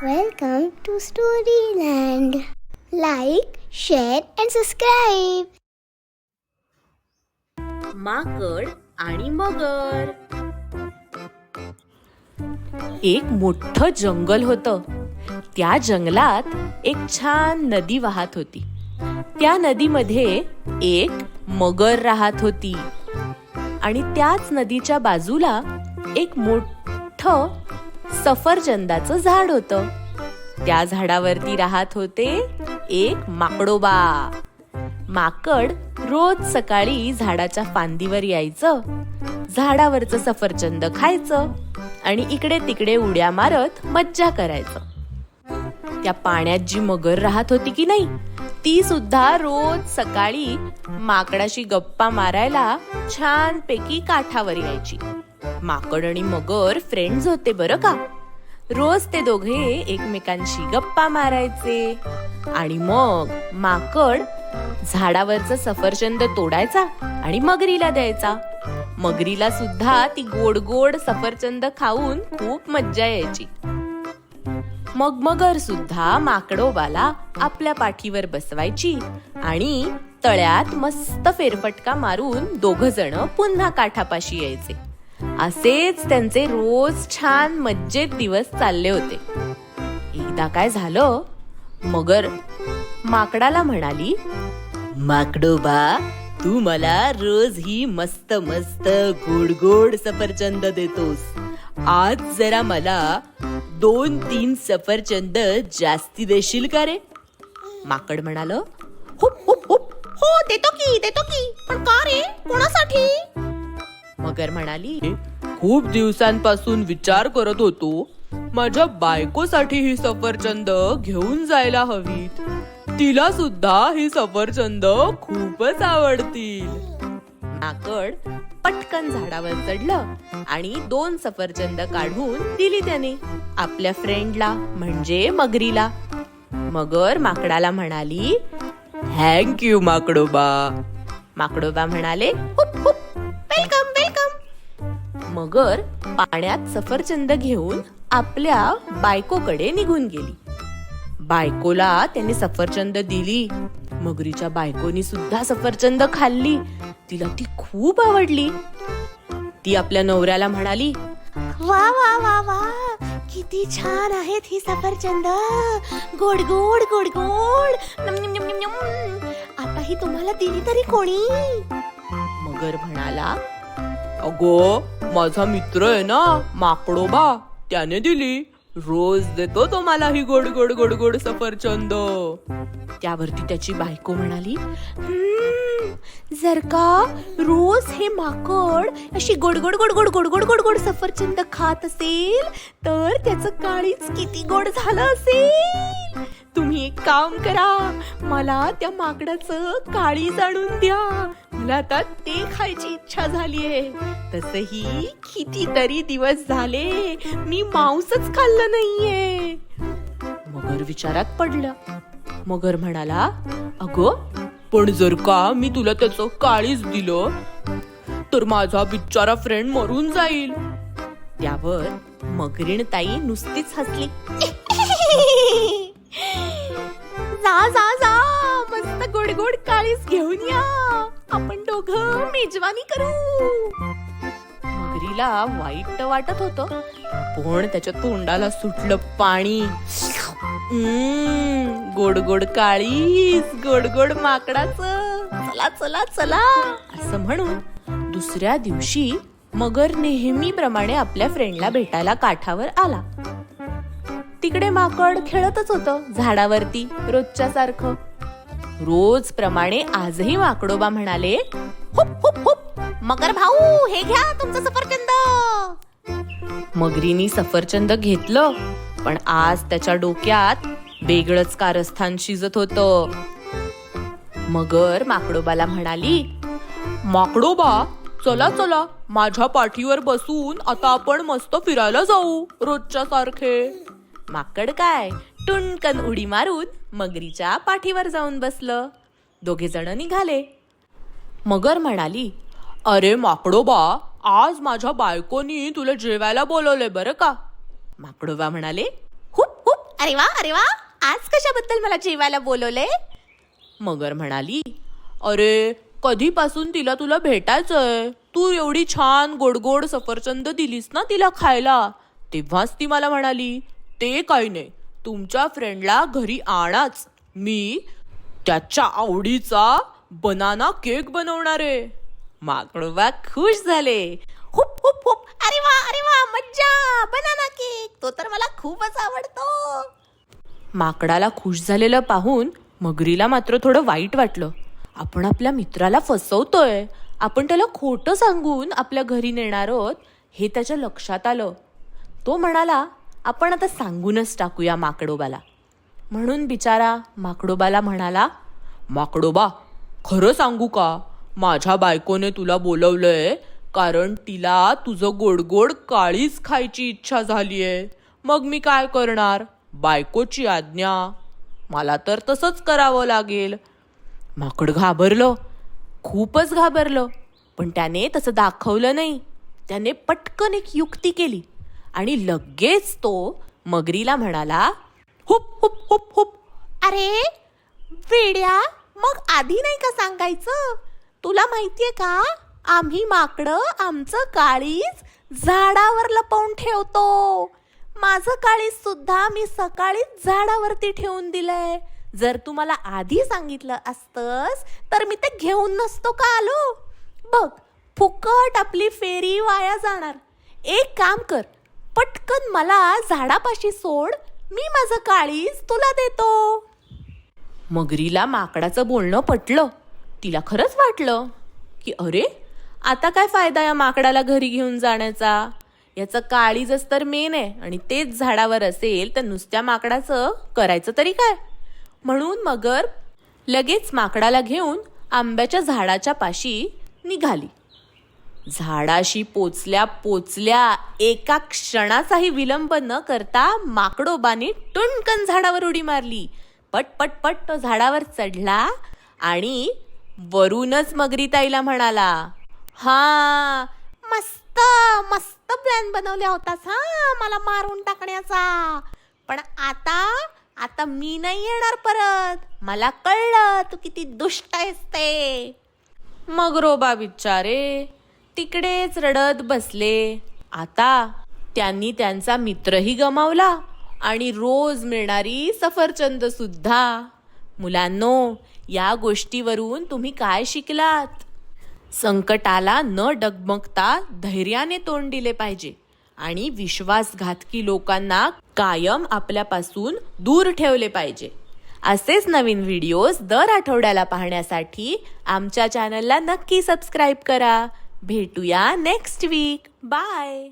Welcome to Storyland. Like, share and subscribe. माकड आणि मगर. एक मोठं जंगल होतं. त्या जंगलात एक छान नदी वाहत होती. त्या नदीमध्ये एक मगर राहत होती आणि त्याच नदीच्या बाजूला एक मोठं सफरचंदाचं झाड होतं. त्या झाडावरती राहत होते एक माकडोबा. माकड रोज सकाळी झाडाच्या फांदीवर यायचं, झाडावरचं सफरचंद खायचं आणि इकडे तिकडे उड्या मारत मज्जा करायचं. त्या पाण्यात जी मगर राहत होती की नाही, ती सुद्धा रोज सकाळी माकडाशी गप्पा मारायला छानपैकी काठावर यायची. माकड आणि मगर फ्रेंड्स होते बरं का. रोज ते दोघे एकमेकांशी गप्पा मारायचे आणि मग माकड झाडावरचं सफरचंद तोडायचा आणि मगरीला द्यायचा. मगरीला सुद्धा ती गोड गोड सफरचंद खाऊन खूप मज्जा यायची. मग मगर सुद्धा माकडोबाला आपल्या पाठीवर बसवायची आणि तळ्यात मस्त फेरफटका मारून दोघ जण पुन्हा काठापाशी यायचे. असेच त्यांचे रोज छान मज्जेत दिवस चालले होते. एकदा काय झालं, मगर माकडाला म्हणाली, माकडोबा, तू मला रोज ही मस्त मस्त गोड गोड सफरचंद देतोस. आज जरा मला 2-3 सफरचंद जास्ती देशील का रे? माकड म्हणाल, हो देतो की, पण का रे, कोणासाठी? मगर म्हणाली, खूप दिवसांपासून विचार करत होतो, माझ्या बायकोसाठी ही सफरचंद घेऊन जायला हवीत. तिला सुद्धा ही सफरचंद खूपच आवडतील. माकड पटकन झाडावर चढलं आणि 2 सफरचंद काढून दिली त्याने आपल्या फ्रेंडला म्हणजे मगरीला. मगर माकडाला म्हणाली, थँक्यू माकडोबा. माकडोबा म्हणाले, वेलकम वेलकम. मगर पाण्यात सफरचंद घेऊन आपल्या बायकोकडे निघून गेली. बायकोला त्याने सफरचंद दिली. मगरीच्या बायकोनी सुद्धा सफरचंद खाल्ली. तिला ती खूप आवडली. ती आपल्या नवऱ्याला म्हणाली, वा वा वा वा, किती छान आहेत ही सफरचंद, गोड गोड गोड गोड, नम नम नम नम. आता ही तुम्हाला दिली तरी कोणी? मगर म्हणाला, अगो, माझा मित्र आहे ना माकडोबा, त्याने दिली. रोज देतो तो मला ही गोड गोड गोड गोड सफरचंद. त्यावरती त्याची बायको म्हणाली, जर का रोज हे माकड अशी गोड गोड गोड गोड गोड गोड गोड गोड सफरचंद खात असेल तर त्याचं काळीच किती गोड झालं असेल. तुम्ही एक काम करा, मला त्या माकडाचं काळीज आणून द्या. मला आता ते खायची इच्छा झालीये. तसही कितीतरी दिवस झाले मी मांसच खाल्लं नाहीये. मगर विचारात पडला. मगर म्हणाला, अगं, पण जर का मी तुला त्याचं काळीज दिलं तर माझा बिचारा फ्रेंड मरून जाईल. त्यावर मगरीण ताई नुसतीच हसली. जा जा जा, मस्त गोड गोड काळीज घेऊन या, आपण दोघं मेजवानी करू. मगरीला वाईट वाटत होतं, पण त्याच्या तोंडाला सुटलं पाणी. गोड गोड काळीज, गोड गोड माकडाचं, चला चला चला असं म्हणून दुसऱ्या दिवशी मगर नेहमीप्रमाणे आपल्या फ्रेंडला भेटायला काठावर आला. तिकडे माकड खेळतच होतं झाडावरती रोजच्या सारखं. रोज प्रमाणे आजही माकडोबा म्हणाले, हुप हुप हुप, मगर भाऊ, हे घ्या तुमचं सफरचंद. मगरीनी सफरचंद घेतलं, पण आज त्याच्या डोक्यात वेगळंच कारस्थान शिजत होतं. मगर माकडोबाला म्हणाली, माकडोबा, चला चला, माझ्या पाठीवर बसून आता आपण मस्त फिरायला जाऊ रोजच्या सारखे. माकड काय टुणकन उडी मारून मगरीच्या पाठीवर जाऊन बसलं. दोघे जण निघाले. मगर म्हणाली, अरे माकडोबा, आज माझ्या बायकोनी तुला जेवायला बोलवले बरं का. माकडोबा म्हणाले, हुप हुप, अरे वा अरे वा, आज कशाबद्दल मला जेवायला बोलवले? मगर म्हणाली, अरे कधीपासून तिला तुला भेटायचंय. तू एवढी छान गोड गोड सफरचंद दिलीस ना तिला खायला, तेव्हाच ती मला म्हणाली, ते काही नाही, तुमच्या फ्रेंडला घरी आणाच, मी त्याच्या आवडीचा बनाना केक बनवणार आहे. माकडोबा खुश झाले. हुप हुप हुप, अरे वा मज्जा, बनाना केक, तो तर मला खूपच आवडतो. माकडाला खुश झालेलं पाहून मगरीला मात्र थोडं वाईट वाटलं. आपण आपल्या मित्राला फसवतोय, आपण त्याला खोटं सांगून आपल्या घरी नेणार आहोत हे त्याच्या लक्षात आलं. तो म्हणाला, आपण आता सांगूनच टाकूया माकडोबाला. म्हणून बिचारा माकडोबाला म्हणाला, माकडोबा खरं सांगू का, माझ्या बायकोने तुला बोलवलंय कारण तिला तुझं गोडगोड काळीच खायची इच्छा झालीये. मग मी काय करणार, बायकोची आज्ञा, मला तर तसंच करावं लागेल. माकड घाबरलं, खूपच घाबरलं, पण त्याने तसं दाखवलं नाही. त्याने पटकन एक युक्ती केली आणि लगेच तो मगरीला म्हणाला, हुप हुप हुप हुप. अरे वेड्या, मग आधी नाही का सांगायचं? तुला माहितीये का, आम्ही माकडं आमचं काळीज झाडावर लपवून ठेवतो. माझं काळीज सुद्धा मी सकाळीच झाडावरती ठेवून दिलंय. जर तू मला आधी सांगितलं असतंस तर मी ते घेऊन नसतो का आलो. बघ, फुकट आपली फेरी वाया जाणार. एक काम कर, पटकन मला झाडापाशी सोड, मी माझं काळीज तुला देतो. मगरीला माकडाचं बोलणं पटलं. तिला खरंच वाटलं की अरे, आता काय फायदा या माकडाला घरी घेऊन जाण्याचा. याचं काळीजच तर मेन आहे आणि तेच झाडावर असेल तर नुसत्या माकडाचं करायचं तरी काय. म्हणून मगर लगेच माकडाला घेऊन आंब्याच्या झाडाच्या पाशी निघाली. झाडाशी पोचल्या पोचल्या एका क्षणाचाही विलंब न करता माकडोबाने टुणकन झाडावर उडी मारली. पट पट पट तो झाडावर चढला आणि वरूनच मगरी ताईला म्हणाला, हा मस्त मस्त प्लॅन बनवला होतास हा मला मारून टाकण्याचा. पण आता मी नाही येणार परत. मला कळलं तू किती दुष्ट आहेस ते. मगरोबा बिचारे तिकडेच रडत बसले. आता त्यांनी त्यांचा मित्रही गमावला आणि रोज मिळणारी सफरचंद सुद्धा. मुलांनो, या गोष्टीवरून तुम्ही काय शिकलात? संकटाला न डगमगता धैर्याने तोंड दिले पाहिजे आणि विश्वासघातकी लोकांना कायम आपल्यापासून दूर ठेवले पाहिजे. असेच नवीन व्हिडिओज दर आठवड्याला पाहण्यासाठी आमच्या चॅनलला नक्की सबस्क्राईब करा. भेटूया नेक्स्ट वीक. बाय.